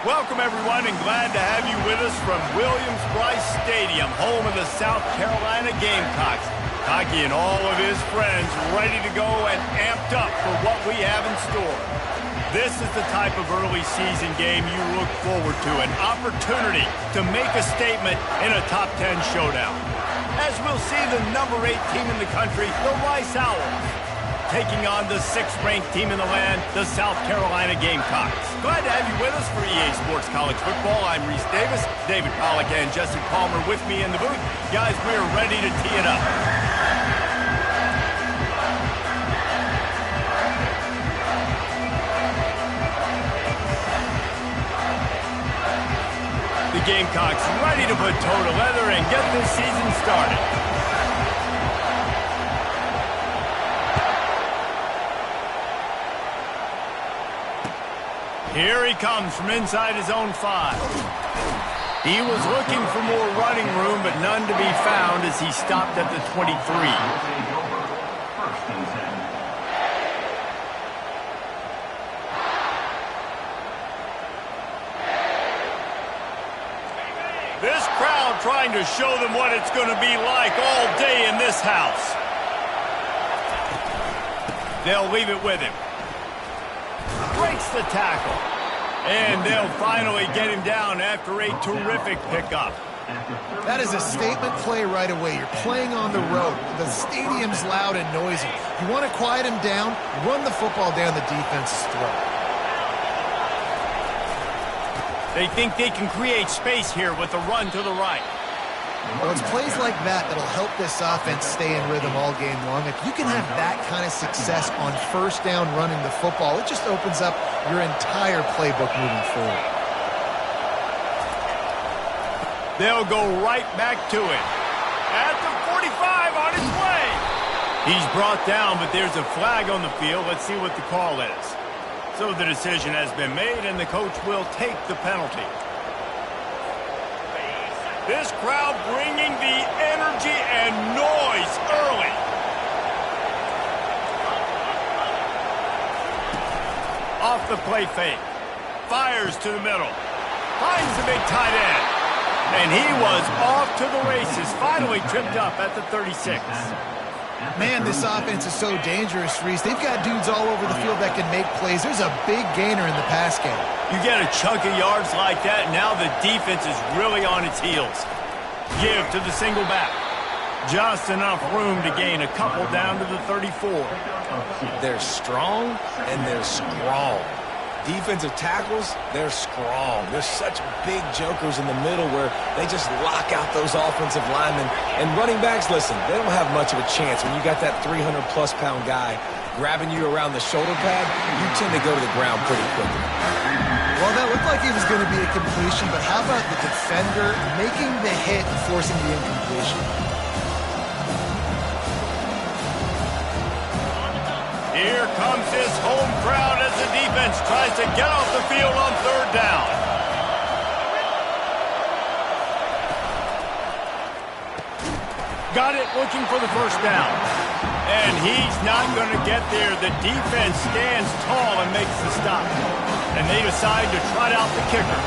Welcome, everyone, and glad to have you with us from Williams-Brice Stadium, home of the South Carolina Gamecocks. Hockey and all of his friends ready to go and amped up for what we have in store. This is the type of early season game you look forward to, an opportunity to make a statement in a top 10 showdown. As we'll see the number 8 team in the country, the Rice Owls, taking on the 6th-ranked team in the land, the South Carolina Gamecocks. Glad to have you with us for EA Sports College Football. I'm Reese Davis, David Pollack, and Jesse Palmer with me in the booth. Guys, we are ready to tee it up. The Gamecocks ready to put toe to leather and get this season started. Here he comes from inside his own 5. He was looking for more running room, but none to be found as he stopped at the 23. This crowd trying to show them what it's going to be like all day in this house. They'll leave it with him. Breaks the tackle. And they'll finally get him down after a terrific pickup. That is a statement play right away. You're playing on the road. The stadium's loud and noisy. You want to quiet him down, run the football down the defense's throat. They think they can create space here with a run to the right. Well, it's plays like that that'll help this offense stay in rhythm all game long. If you can have that kind of success on first down running the football, it just opens up your entire playbook moving forward. They'll go right back to it. At the 45 on his way. He's brought down, but there's a flag on the field. Let's see what the call is. So the decision has been made, and the coach will take the penalty. This crowd bringing the energy and noise early. Off the play fake. Fires to the middle. Finds the big tight end. And he was off to the races. Finally tripped up at the 36. Man, this offense is so dangerous, Reese. They've got dudes all over the field that can make plays. There's a big gainer in the pass game. You get a chunk of yards like that, now the defense is really on its heels. Give to the single back. Just enough room to gain a couple down to the 34. They're strong and they're strong. Defensive tackles, they're strong. They're such big jokers in the middle where they just lock out those offensive linemen. And running backs, listen, they don't have much of a chance. When you got that 300-plus pound guy grabbing you around the shoulder pad, you tend to go to the ground pretty quickly. Well, that looked like it was going to be a completion, but how about the defender making the hit and forcing the incompletion? Here comes his home crowd as the defense tries to get off the field on 3rd down. Got it, looking for the first down. And he's not going to get there. The defense stands tall and makes the stop. And they decide to trot out the kicker.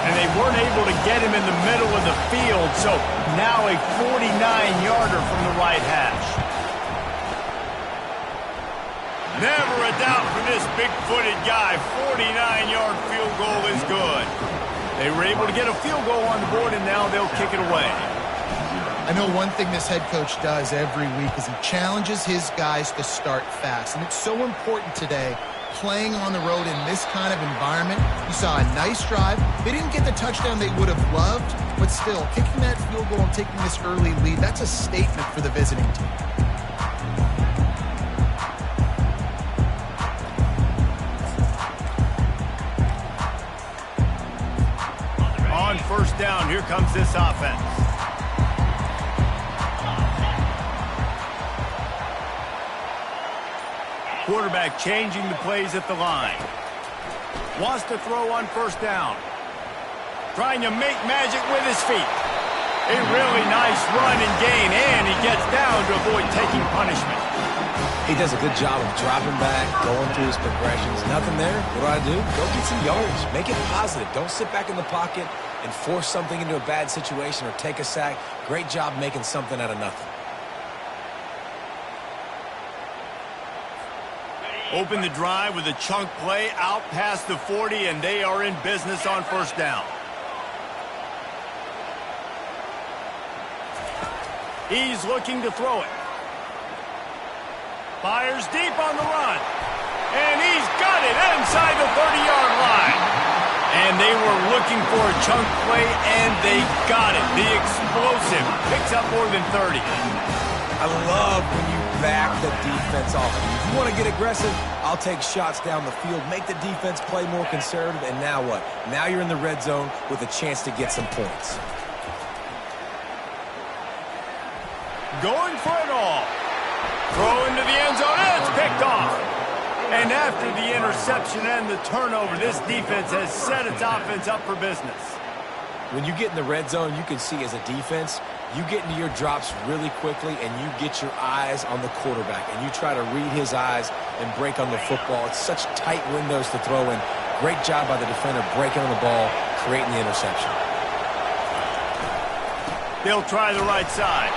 And they weren't able to get him in the middle of the field, so now a 49-yarder from the right hash. Never a doubt for this big-footed guy. 49-yard field goal is good. They were able to get a field goal on the board, and now they'll kick it away. I know one thing this head coach does every week is he challenges his guys to start fast. And it's so important today, playing on the road in this kind of environment. You saw a nice drive. They didn't get the touchdown they would have loved, but still, kicking that field goal and taking this early lead, that's a statement for the visiting team. On first down, here comes this offense. Quarterback changing the plays at the line. Wants to throw on first down. Trying to make magic with his feet. A really nice run and gain, and he gets down to avoid taking punishment. He does a good job of dropping back, going through his progressions. Nothing there. What do? Go get some yards. Make it positive. Don't sit back in the pocket and force something into a bad situation or take a sack. Great job making something out of nothing. Open the drive with a chunk play out past the 40, and they are in business on first down. He's looking to throw it. Fires deep on the run. And he's got it inside the 30-yard line. And they were looking for a chunk play, and they got it. The explosive picks up more than 30. I love when you back the defense off. If you want to get aggressive, I'll take shots down the field, make the defense play more conservative, and now what? Now you're in the red zone with a chance to get some points. Going for it all. Throw into the end zone, and it's picked off. And after the interception and the turnover, this defense has set its offense up for business. When you get in the red zone, you can see as a defense, you get into your drops really quickly and you get your eyes on the quarterback and you try to read his eyes and break on the football. It's such tight windows to throw in. Great job by the defender breaking on the ball, creating the interception. They'll try the right side.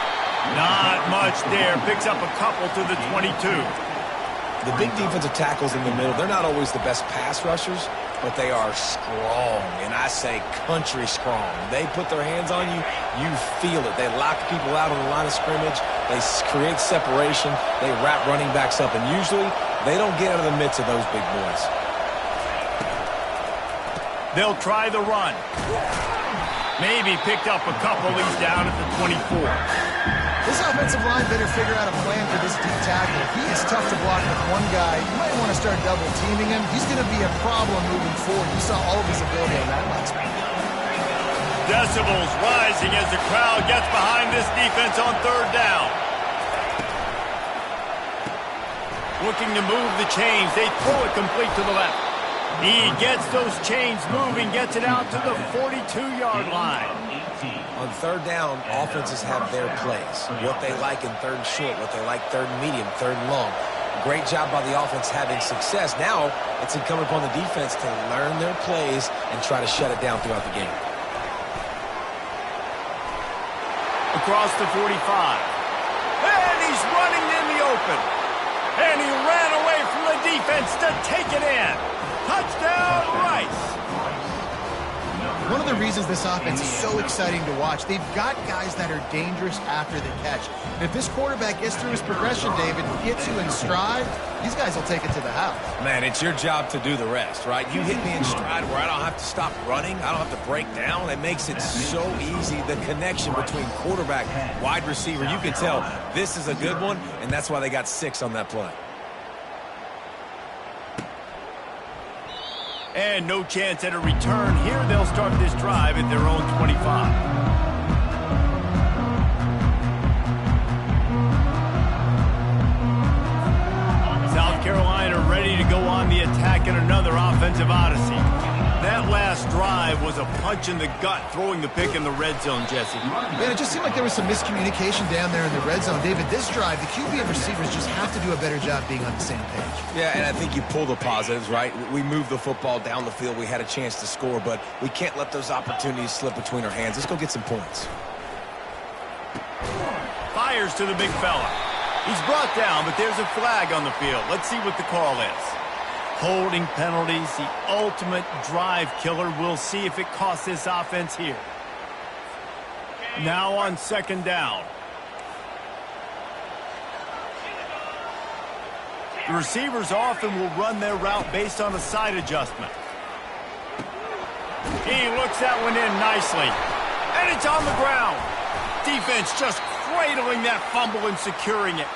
Not much there. Picks up a couple to the 22. The big defensive tackles in the middle, they're not always the best pass rushers, but they are strong, and I say country strong. They put their hands on you, you feel it. They lock people out on the line of scrimmage. They create separation. They wrap running backs up, and usually they don't get out of the midst of those big boys. They'll try the run. Maybe picked up a couple. He's down at the 24. This offensive line better figure out a plan for this deep tackle. He is tough to block with one guy. You might want to start double teaming him. He's going to be a problem moving forward. You saw all of his ability on that last week. Decibels rising as the crowd gets behind this defense on third down. Looking to move the chains. They throw it complete to the left. He gets those chains moving, gets it out to the 42-yard line. On third down, offenses have their plays. What they like in third and short, what they like third and medium, third and long. Great job by the offense having success. Now, it's incumbent upon the defense to learn their plays and try to shut it down throughout the game. Across the 45. And he's running in the open. And he ran away from the defense to take it in. Touchdown, Rice. One of the reasons this offense is so exciting to watch, they've got guys that are dangerous after the catch. And if this quarterback gets through his progression, David, gets you in stride, these guys will take it to the house. Man, it's your job to do the rest, right? You hit me in stride where I don't have to stop running. I don't have to break down. It makes it so easy. The connection between quarterback, wide receiver, you can tell this is a good one, and that's why they got 6 on that play. And no chance at a return here. They'll start this drive at their own 25. South Carolina ready to go on the attack in another offensive odyssey. That last drive was a punch in the gut, throwing the pick in the red zone, Jesse. Man, it just seemed like there was some miscommunication down there in the red zone. David, this drive, the QB and receivers just have to do a better job being on the same page. Yeah, and I think you pull the positives, right? We moved the football down the field. We had a chance to score, but we can't let those opportunities slip between our hands. Let's go get some points. Fires to the big fella. He's brought down, but there's a flag on the field. Let's see what the call is. Holding penalties, the ultimate drive killer. We'll see if it costs this offense here. Now on second down. The receivers often will run their route based on a side adjustment. He looks that one in nicely. And it's on the ground. Defense just cradling that fumble and securing it.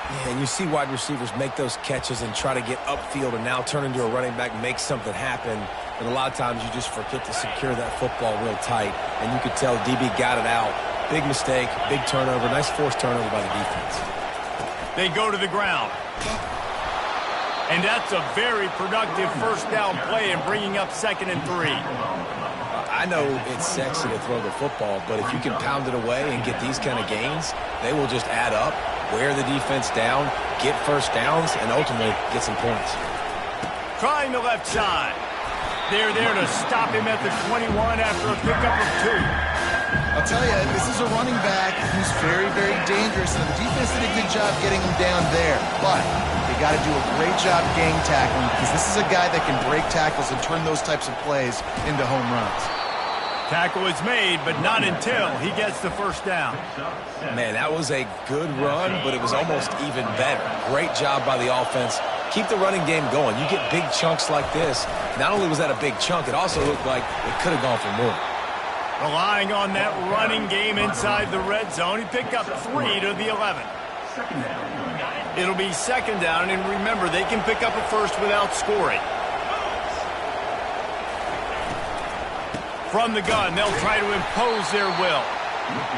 Yeah, and you see wide receivers make those catches and try to get upfield and now turn into a running back, make something happen. And a lot of times you just forget to secure that football real tight. And you could tell DB got it out. Big mistake, big turnover, nice forced turnover by the defense. They go to the ground. And that's a very productive first down play and bringing up 2nd and 3. I know it's sexy to throw the football, but if you can pound it away and get these kind of gains, they will just add up. wear the defense down, get first downs, and ultimately get some points. Trying the left side. They're there to stop him at the 21 after a pickup of 2. I'll tell you, this is a running back who's very, very dangerous, and the defense did a good job getting him down there. But they got to do a great job gang tackling, because this is a guy that can break tackles and turn those types of plays into home runs. Tackle is made, but not until he gets the first down. Man, that was a good run, but it was almost even better. Great job by the offense. Keep the running game going. You get big chunks like this. Not only was that a big chunk, it also looked like it could have gone for more. Relying on that running game inside the red zone, he picked up 3 to the 11. It'll be second down, and remember, they can pick up a first without scoring. From the gun, they'll try to impose their will.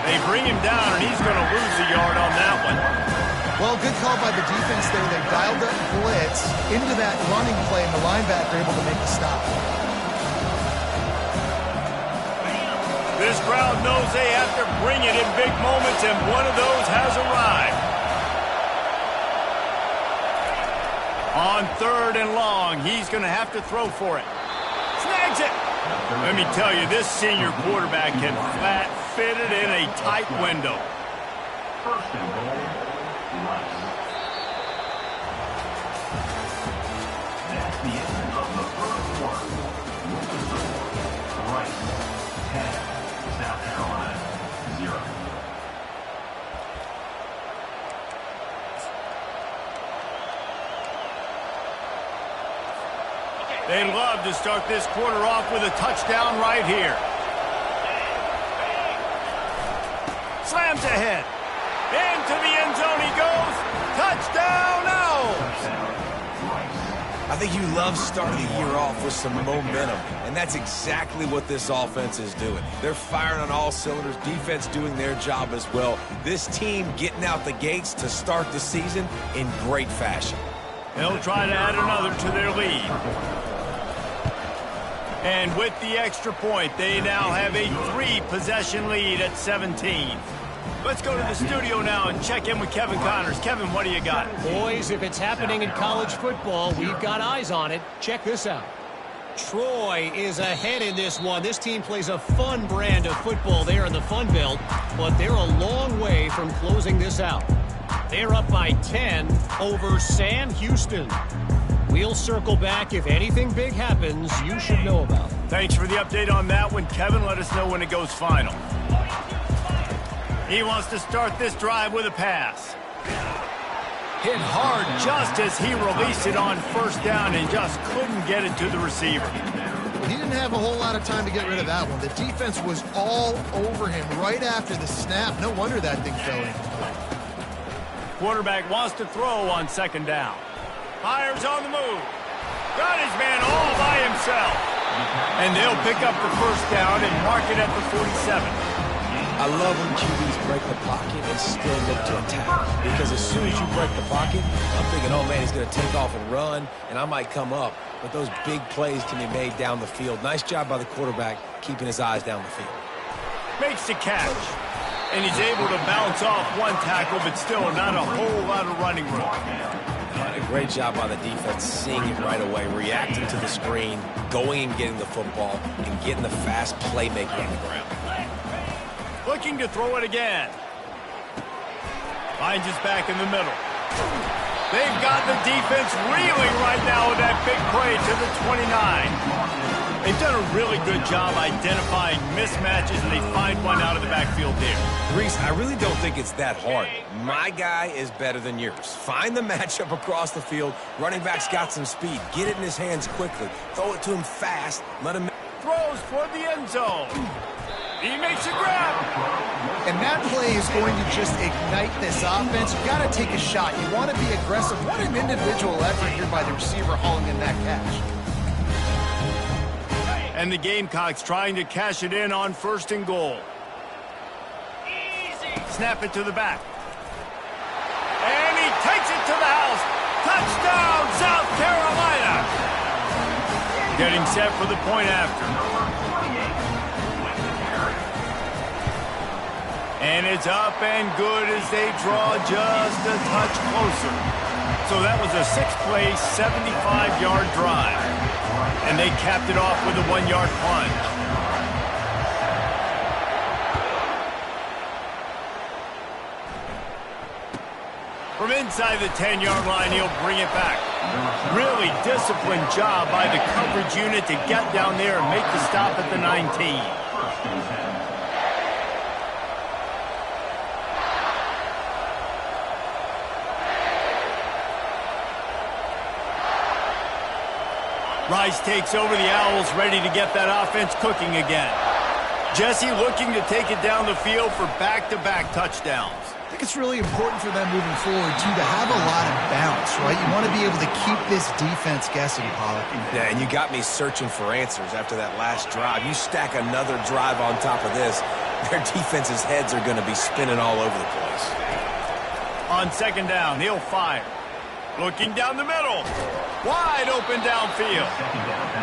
They bring him down, and he's going to lose a yard on that one. Well, good call by the defense there. They dialed up blitz into that running play, and the linebacker able to make the stop. This crowd knows they have to bring it in big moments, and one of those has arrived. On 3rd and long, he's going to have to throw for it. Snags it. Let me tell you, this senior quarterback can flat fit it in a tight window. First and goal, Rice. That's the end of the first quarter. Rice, 10, South Carolina, 0. They'd love to start this quarter off with a touchdown right here. Slams ahead. Into the end zone he goes. Touchdown now. I think you love starting the year off with some momentum, and that's exactly what this offense is doing. They're firing on all cylinders, defense doing their job as well. This team getting out the gates to start the season in great fashion. They'll try to add another to their lead. And with the extra point, they now have a 3-possession lead at 17. Let's go to the studio now and check in with Kevin Connors. Kevin, what do you got? Boys, if it's happening in college football, we've got eyes on it. Check this out. Troy is ahead in this one. This team plays a fun brand of football there in the Fun Belt, but they're a long way from closing this out. They're up by 10 over Sam Houston. We'll circle back. If anything big happens, you should know about it. Thanks for the update on that one, Kevin. Let us know when it goes final. He wants to start this drive with a pass. Hit hard just as he released it on first down and just couldn't get it to the receiver. He didn't have a whole lot of time to get rid of that one. The defense was all over him right after the snap. No wonder that thing fell in. Quarterback wants to throw on second down. Fires on the move. Got his man all by himself. And they'll pick up the first down and mark it at the 47. I love when QBs break the pocket and still look to attack. Because as soon as you break the pocket, I'm thinking, oh man, he's going to take off and run, and I might come up. But those big plays can be made down the field. Nice job by the quarterback keeping his eyes down the field. Makes the catch. And he's able to bounce off one tackle, but still not a whole lot of running room. A great job by the defense, seeing it right away, reacting to the screen, going and getting the football, and getting the fast playmaker on the ground. Looking to throw it again. Finds his back in the middle. They've got the defense reeling right now with that big play to the 29. They've done a really good job identifying mismatches, and they find one out of the backfield there. Reese, I really don't think it's that hard. My guy is better than yours. Find the matchup across the field. Running back's got some speed. Get it in his hands quickly. Throw it to him fast. Let him... Throws toward the end zone. He makes a grab. And that play is going to just ignite this offense. You got to take a shot. You want to be aggressive. What an individual effort here by the receiver hauling in that catch. And the Gamecocks trying to cash it in on 1st and goal. Snap it to the back. And he takes it to the house. Touchdown, South Carolina. Getting set for the point after. And it's up and good as they draw just a touch closer. So that was a 6-play, 75-yard drive. And they capped it off with a 1-yard plunge. From inside the 10-yard line, he'll bring it back. Really disciplined job by the coverage unit to get down there and make the stop at the 19. Rice takes over the Owls, ready to get that offense cooking again. Jesse looking to take it down the field for back-to-back touchdowns. I think it's really important for them moving forward, too, to have a lot of bounce, right? You want to be able to keep this defense guessing, Pollack. Yeah, and you got me searching for answers after that last drive. You stack another drive on top of this, their defense's heads are going to be spinning all over the place. On second down, he'll fire. Looking down the middle. Wide open downfield.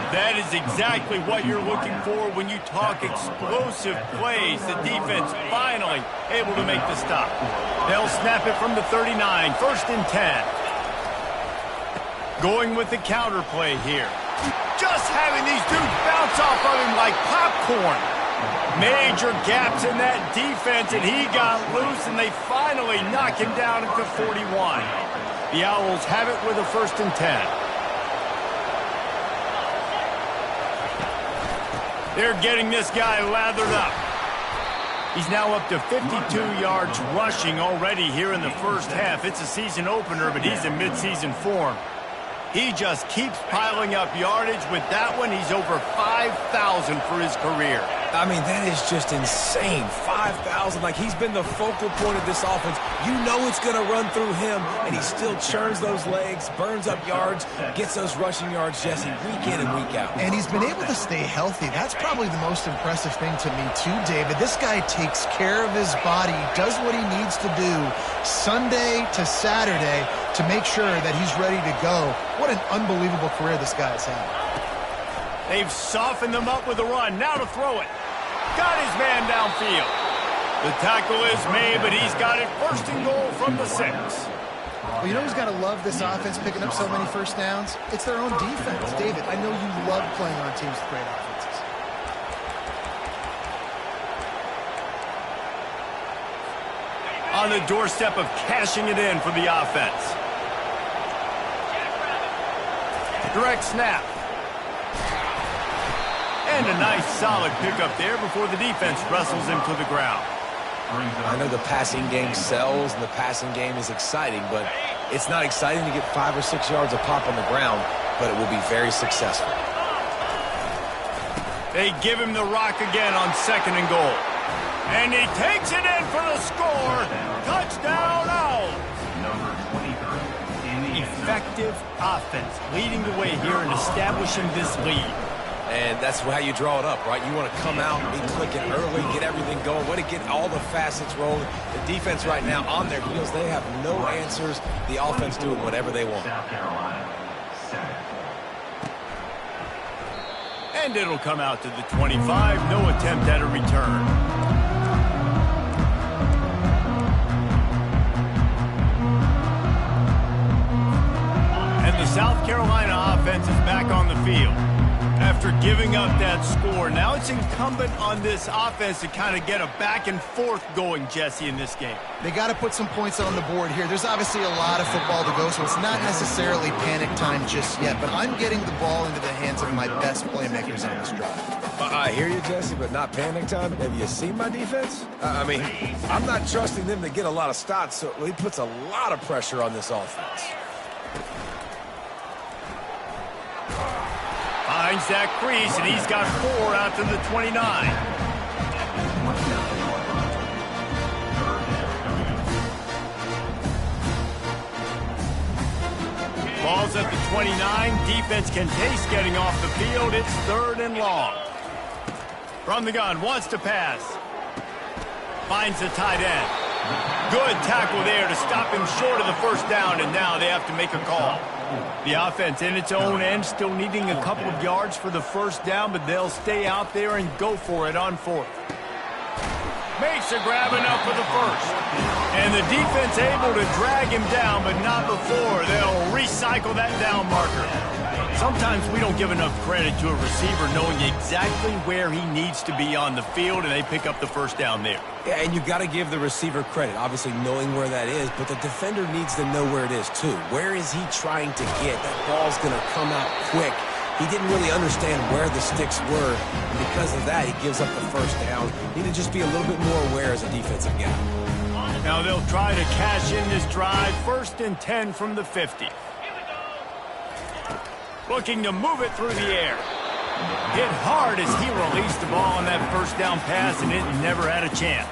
That is exactly what you're looking for when you talk explosive plays. The defense finally able to make the stop. They'll snap it from the 39, 1st and 10. Going with the counter play here. Just having these dudes bounce off of him like popcorn. Major gaps in that defense, and he got loose, and they finally knock him down at the 41. The Owls have it with a 1st and 10. They're getting this guy lathered up. He's now up to 52 yards rushing already here in the first half. It's a season opener, but he's in midseason form. He just keeps piling up yardage. With that one, he's over 5,000 for his career. I mean, that is just insane. 5,000. Like, he's been the focal point of this offense. You know it's going to run through him, and he still churns those legs, burns up yards, gets those rushing yards, Jesse, week in and week out. And he's been able to stay healthy. That's probably the most impressive thing to me, too, David. This guy takes care of his body, does what he needs to do Sunday to Saturday to make sure that he's ready to go. What an unbelievable career this guy has had. They've softened them up with a run. Now to throw it. Got his man downfield. The tackle is made, but he's got it 1st and goal from the 6. Well, you know who's got to love this offense picking up so many first downs? It's their own defense. David, I know you love playing on teams with great offenses. On the doorstep of cashing it in for the offense. Direct snap. And a nice solid pickup there before the defense wrestles him to the ground. I know the passing game sells and the passing game is exciting, but it's not exciting to get 5 or 6 yards of pop on the ground, but it will be very successful. They give him the rock again on 2nd and goal. And he takes it in for the score. Touchdown, Owls. Effective offense leading the way here and establishing this lead. And that's how you draw it up, right? You want to come out and be clicking early, get everything going, want to get all the facets rolling. The defense right now on their heels, they have no answers. The offense doing whatever they want. South Carolina, 7. And it'll come out to the 25. No attempt at a return. And the South Carolina offense is back on the field. After giving up that score, now it's incumbent on this offense to kind of get a back and forth going, Jesse, in this game. They got to put some points on the board here. There's obviously a lot of football to go, so it's not necessarily panic time just yet, but I'm getting the ball into the hands of my best playmakers on this drive. I hear you, Jesse, but not panic time. Have you seen my defense? I mean, I'm not trusting them to get a lot of stops, so he puts a lot of pressure on this offense. Finds that crease, and he's got 4 out to the 29. Ball's at the 29. Defense can taste getting off the field. It's 3rd and long. From the gun, wants to pass. Finds the tight end. Good tackle there to stop him short of the 1st down, and now they have to make a call. The offense in its own end still needing a couple of yards for the 1st down, but they'll stay out there and go for it on 4th. Makes a grab enough for the first. And the defense able to drag him down, but not before. They'll recycle that down marker. Sometimes we don't give enough credit to a receiver knowing exactly where he needs to be on the field, and they pick up the first down there. Yeah, and you got to give the receiver credit, obviously knowing where that is, but the defender needs to know where it is too. Where is he trying to get? That ball's going to come out quick. He didn't really understand where the sticks were, and because of that, he gives up the first down. Need to just be a little bit more aware as a defensive guy. Now they'll try to cash in this drive. 1st and 10 from the 50. Looking to move it through the air. Hit hard as he released the ball on that first down pass, and it never had a chance.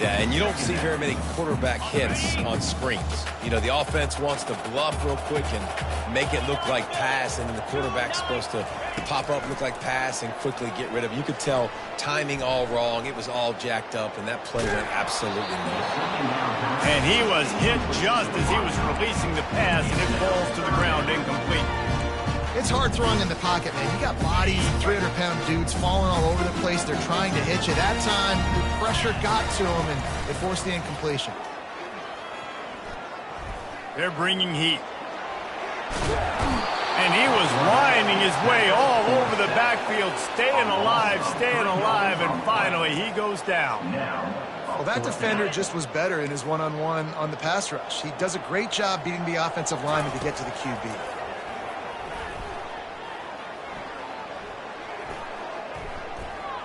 Yeah, and you don't see very many quarterback hits on screens. You know, the offense wants to bluff real quick and make it look like pass, and then the quarterback's supposed to pop up, look like pass, and quickly get rid of it. You could tell timing all wrong. It was all jacked up, and that play went absolutely nowhere. And he was hit just as he was releasing the pass, and it falls to the ground incomplete. It's hard throwing in the pocket, man. You got bodies, 300-pound dudes falling all over the place. They're trying to hit you. That time, the pressure got to him, and it forced the incompletion. They're bringing heat. And he was winding his way all over the backfield, staying alive, and finally he goes down. Well, that defender just was better in his one-on-one on the pass rush. He does a great job beating the offensive lineman to get to the QB.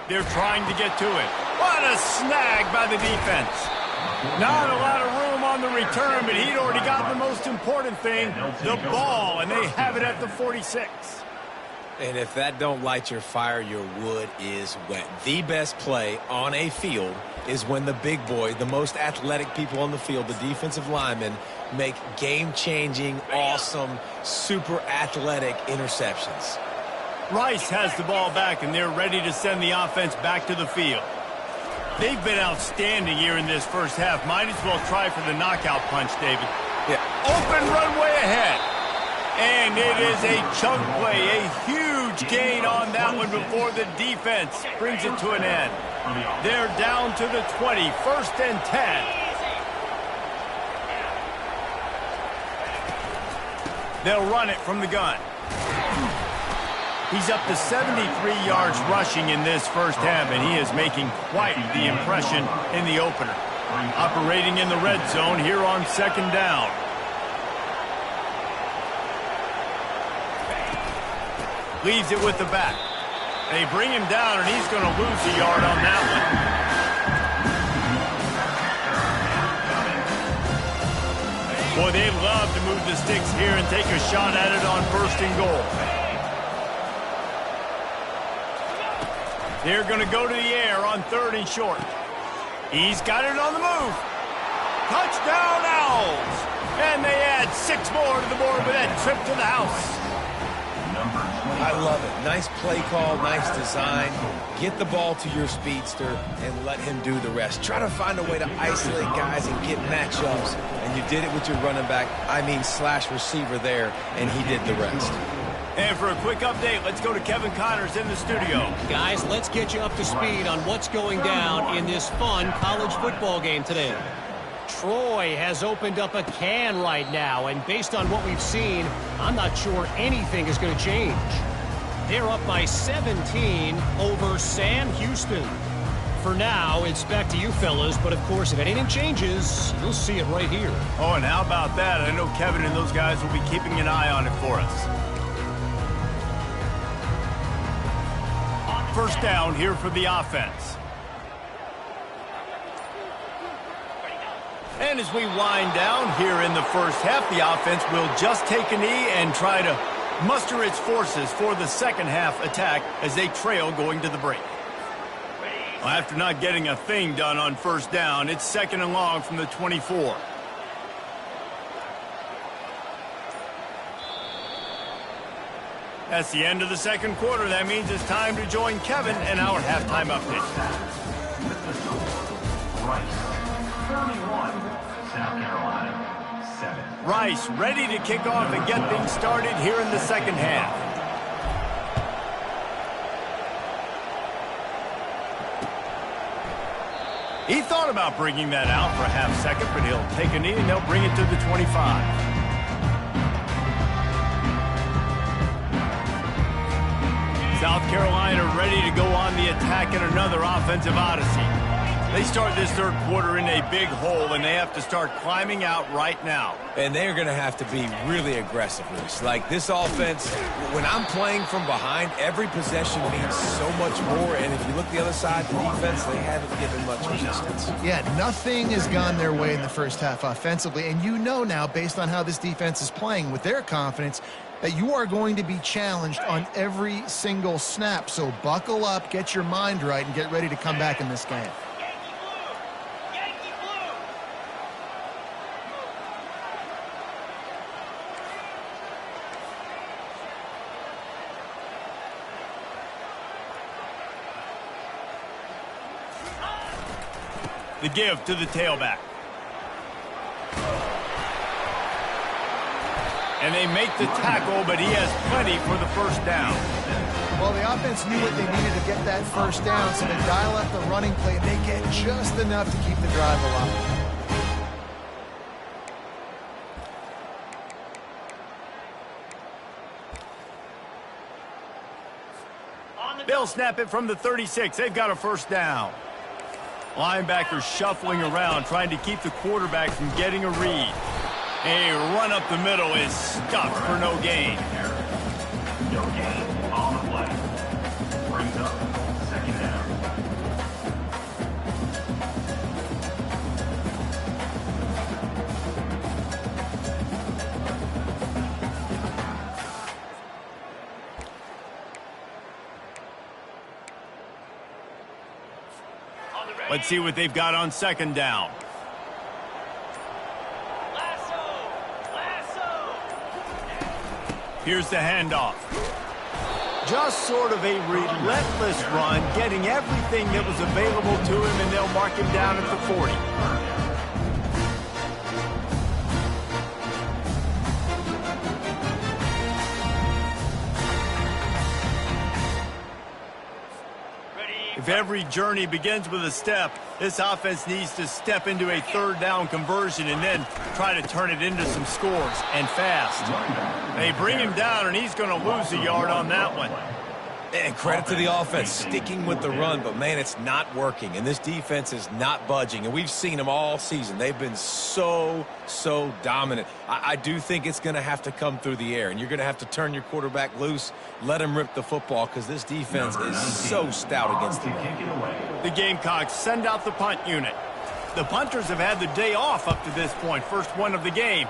They're trying to get to it. What a snag by the defense. Not a lot of room on the return, but he'd already got the most important thing, the ball, and they have it at the 46. And if that don't light your fire, your wood is wet. The best play on a field is when the big boy, the most athletic people on the field, the defensive linemen, make game-changing, awesome, super athletic interceptions. Rice has the ball back, and they're ready to send the offense back to the field. They've been outstanding here in this first half. Might as well try for the knockout punch, David. Yeah. Open runway ahead. And it is a chunk play, a huge gain on that one before the defense brings it to an end. They're down to the 20, 1st and 10. They'll run it from the gun. He's up to 73 yards rushing in this first half, and he is making quite the impression in the opener. Operating in the red zone here on 2nd down. Leaves it with the back. They bring him down, and he's going to lose a yard on that one. Boy, they'd love to move the sticks here and take a shot at it on 1st and goal. They're going to go to the air on 3rd and short. He's got it on the move. Touchdown, Owls. And they add 6 more to the board with that trip to the house. I love it. Nice play call, nice design. Get the ball to your speedster and let him do the rest. Try to find a way to isolate guys and get matchups. And you did it with your running back, slash receiver there, and he did the rest. And for a quick update, let's go to Kevin Connors in the studio. Guys, let's get you up to speed on what's going down in this fun college football game today. Troy has opened up a can right now, and based on what we've seen, I'm not sure anything is going to change. They're up by 17 over Sam Houston. For now, it's back to you fellas, but of course, if anything changes, you'll see it right here. Oh, and how about that? I know Kevin and those guys will be keeping an eye on it for us. 1st down here for the offense. And as we wind down here in the first half, the offense will just take a knee and try to muster its forces for the second half attack as they trail going to the break. Well, after not getting a thing done on 1st down, it's 2nd and long from the 24. That's the end of the 2nd quarter. That means it's time to join Kevin and our halftime update. Rice, 31, South Carolina, 7. Rice ready to kick off and get things started here in the second half. He thought about bringing that out for a half second, but he'll take a knee and they'll bring it to the 25. South Carolina ready to go on the attack in another offensive odyssey. They start this third quarter in a big hole, and they have to start climbing out right now. And they're going to have to be really aggressive, Bruce. Like this offense, when I'm playing from behind, every possession means so much more. And if you look the other side, the defense, they haven't given much resistance. Yeah, nothing has gone their way in the first half offensively. And you know now, based on how this defense is playing with their confidence, that you are going to be challenged on every single snap. So buckle up, get your mind right, and get ready to come back in this game. The give to the tailback. And they make the tackle, but he has plenty for the first down. Well, the offense knew what they needed to get that first down, so they dial up the running play, and they get just enough to keep the drive alive. They'll snap it from the 36. They've got a first down. Linebackers shuffling around, trying to keep the quarterback from getting a read. A run up the middle is stuffed for no gain. No gain on the play. Brings up second down. Let's see what they've got on second down. Here's the handoff. Just sort of a relentless run, getting everything that was available to him, and they'll mark him down at the 40. If every journey begins with a step, this offense needs to step into a third down conversion and then try to turn it into some scores, and fast. They bring him down, and he's going to lose a yard on that one. And credit to the offense, sticking with the run, but, man, it's not working. And this defense is not budging. And we've seen them all season. They've been so dominant. I do think it's going to have to come through the air. And you're going to have to turn your quarterback loose, let him rip the football, because this defense is so stout against the run. The Gamecocks send out the punt unit. The punters have had the day off up to this point. First one of the game.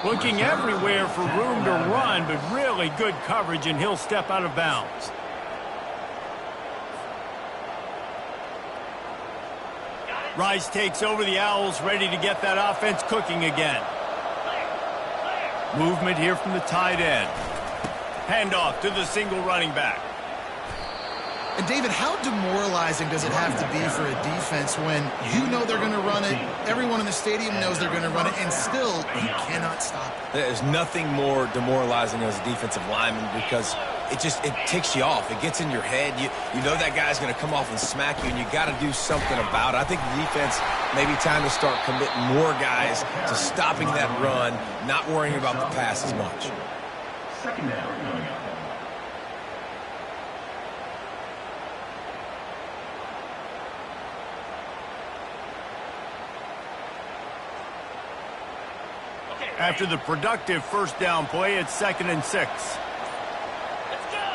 Looking everywhere for room to run, but really good coverage, and he'll step out of bounds. Rice takes over the Owls, ready to get that offense cooking again. Movement here from the tight end. Handoff to the single running back. And, David, how demoralizing does it have to be for a defense when you know they're going to run it, everyone in the stadium knows they're going to run it, and still you cannot stop it? There's nothing more demoralizing as a defensive lineman because it ticks you off. It gets in your head. You know that guy's going to come off and smack you, and you got to do something about it. I think the defense may be time to start committing more guys to stopping that run, not worrying about the pass as much. Second down coming up. After the productive first down play, it's 2nd and 6. Let's go!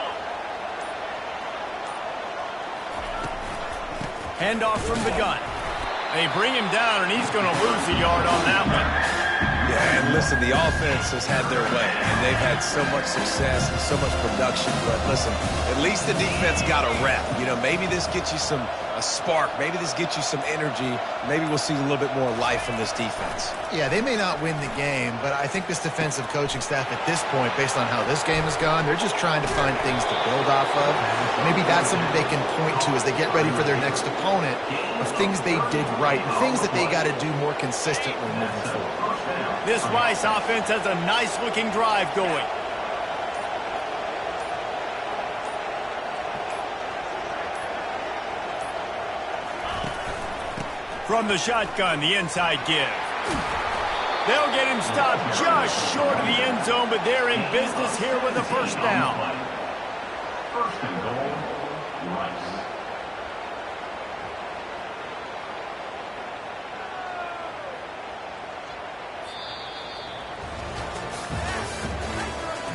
Handoff from the gun. They bring him down, and he's going to lose a yard on that one. Yeah, and listen, the offense has had their way, and they've had so much success and so much production. But listen, at least the defense got a rep. You know, maybe this gets you a spark. Maybe this gets you some energy. Maybe we'll see a little bit more life from this defense. Yeah, they may not win the game, but I think this defensive coaching staff at this point, based on how this game has gone, they're just trying to find things to build off of. Maybe that's something they can point to as they get ready for their next opponent, of things they did right and things that they got to do more consistently moving forward. This Rice offense has a nice-looking drive going. From the shotgun, the inside give. They'll get him stopped just short of the end zone, but they're in business here with a first down. First and goal, Rice.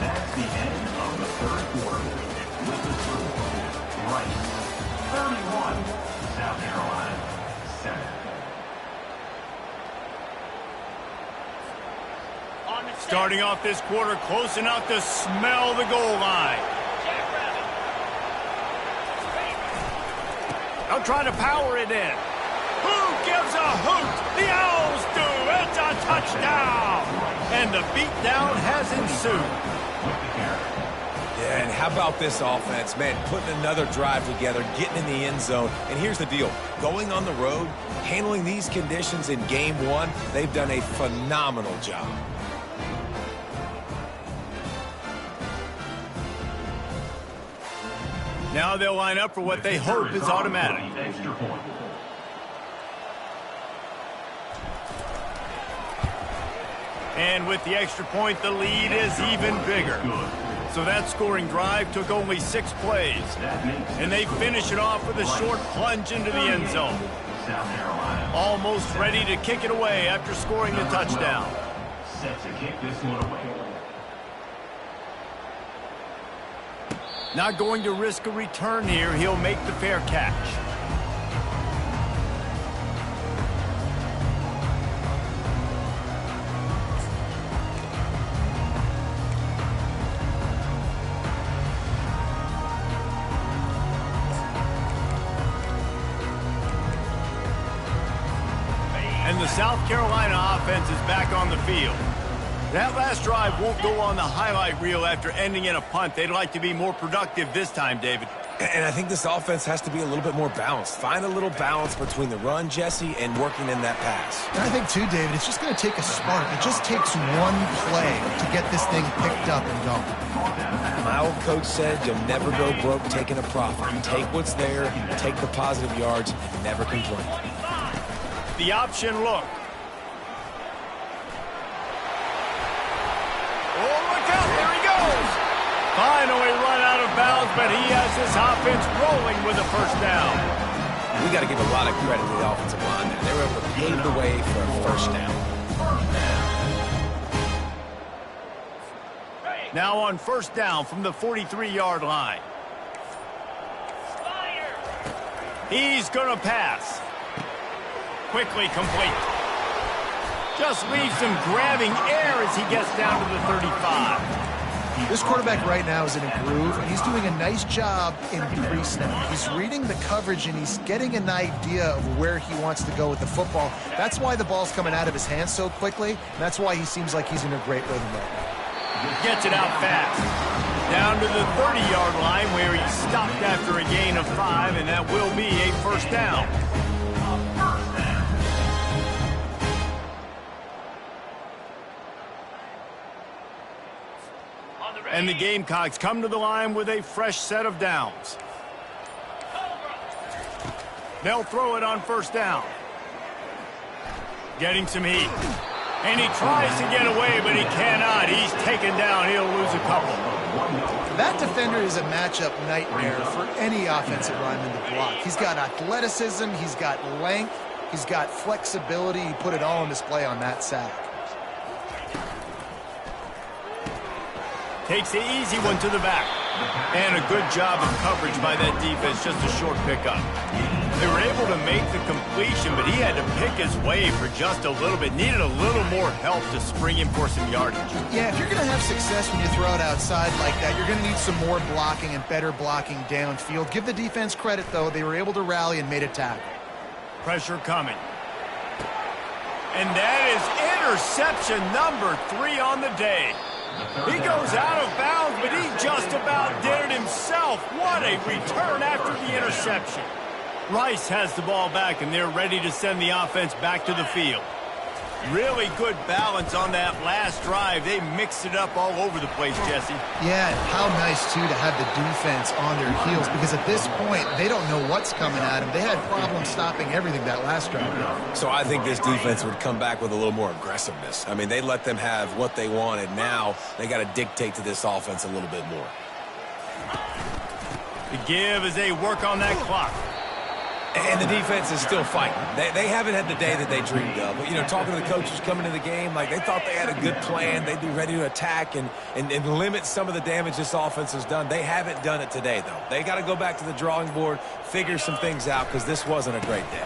That's the end of the third quarter. With the score, Rice 31, South Carolina 7. Starting off this quarter close enough to smell the goal line. They'll try to power it in. Who gives a hoot? The Owls do. It's a touchdown. And the beatdown has ensued. Yeah, and how about this offense? Man, putting another drive together, getting in the end zone. And here's the deal. Going on the road, handling these conditions in game one, they've done a phenomenal job. Now they'll line up for what they hope is automatic. Extra point. And with the extra point, the lead is even bigger. So that scoring drive took only 6 plays. And they finish it off with a short plunge into the end zone. Almost ready to kick it away after scoring the touchdown. Set to kick this one away. Not going to risk a return here. He'll make the fair catch. And the South Carolina offense is back on the field. That last drive won't go on the highlight reel after ending in a punt. They'd like to be more productive this time, David. And I think this offense has to be a little bit more balanced. Find a little balance between the run, Jesse, and working in that pass. And I think, too, David, it's just going to take a spark. It just takes one play to get this thing picked up and going. My old coach said you'll never go broke taking a profit. Take what's there, take the positive yards, and never complain. The option look. Oh, look out, there he goes. Finally run out of bounds, but he has this offense rolling with a first down. We got to give a lot of credit to the offensive line there. They were able to pave the way for a first down. Now on first down from the 43-yard line. He's going to pass. Quickly complete. Just leaves him grabbing air as he gets down to the 35. This quarterback right now is in a groove, and he's doing a nice job in pre-snap. He's reading the coverage, and he's getting an idea of where he wants to go with the football. That's why the ball's coming out of his hands so quickly, and that's why he seems like he's in a great rhythm right now. Gets it out fast. Down to the 30-yard line where he stopped after a gain of 5, and that will be a first down. And the Gamecocks come to the line with a fresh set of downs. They'll throw it on first down. Getting some heat. And he tries to get away, but he cannot. He's taken down. He'll lose a couple. That defender is a matchup nightmare for any offensive lineman to block. He's got athleticism. He's got length. He's got flexibility. He put it all on display on that sack. Takes the easy one to the back. And a good job of coverage by that defense, just a short pickup. They were able to make the completion, but he had to pick his way for just a little bit. Needed a little more help to spring him for some yardage. Yeah, if you're going to have success when you throw it outside like that, you're going to need some more blocking and better blocking downfield. Give the defense credit, though. They were able to rally and made a tackle. Pressure coming. And that is interception number 3 on the day. He goes out of bounds, but he just about did it himself. What a return after the interception. Rice has the ball back, and they're ready to send the offense back to the field. Really good balance on that last drive. They mixed it up all over the place, Jesse. Yeah, and how nice, too, to have the defense on their heels, because at this point, they don't know what's coming at them. They had problems stopping everything that last drive. So I think this defense would come back with a little more aggressiveness. I mean, they let them have what they wanted. Now they got to dictate to this offense a little bit more. The give as they work on that clock. And the defense is still fighting. They haven't had the day that they dreamed of. But, you know, talking to the coaches coming into the game, like they thought they had a good plan. They'd be ready to attack and limit some of the damage this offense has done. They haven't done it today, though. They got to go back to the drawing board, figure some things out, because this wasn't a great day.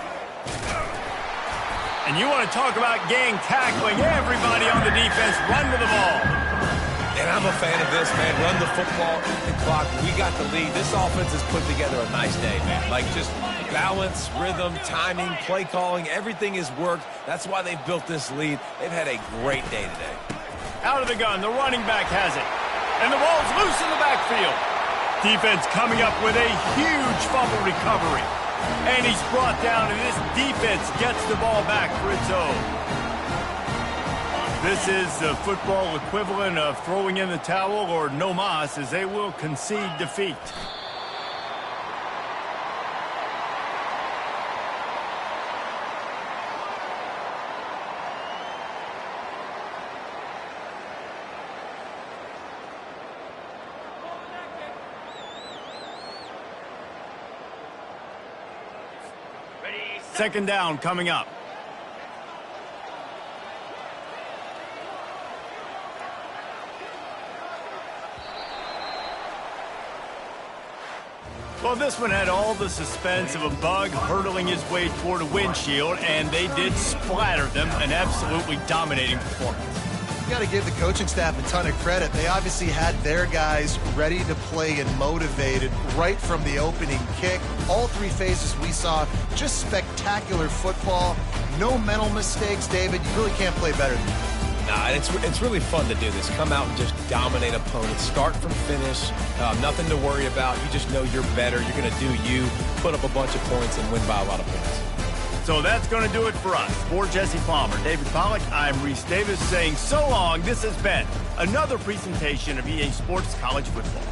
And you want to talk about gang tackling. Everybody on the defense run to the ball. And I'm a fan of this, man. Run the football, eat the clock. We got the lead. This offense has put together a nice day, man. Like just balance, rhythm, timing, play calling, everything has worked. That's why they've built this lead. They've had a great day today. Out of the gun, the running back has it. And the ball's loose in the backfield. Defense coming up with a huge fumble recovery. And he's brought down, and this defense gets the ball back for its own. This is the football equivalent of throwing in the towel or no mas, as they will concede defeat. Second down coming up. Well, this one had all the suspense of a bug hurtling his way toward a windshield, and they did splatter them, an absolutely dominating performance. You got to give the coaching staff a ton of credit. They obviously had their guys ready to play and motivated right from the opening kick. All three phases we saw, just spectacular football. No mental mistakes, David. You really can't play better than that. Nah, it's really fun to do this. Come out and just dominate opponents. Start from finish. Nothing to worry about. You just know you're better. You're going to do you, put up a bunch of points, and win by a lot of points. So that's going to do it for us. For Jesse Palmer, David Pollack, I'm Reese Davis saying so long. This has been another presentation of EA Sports College Football.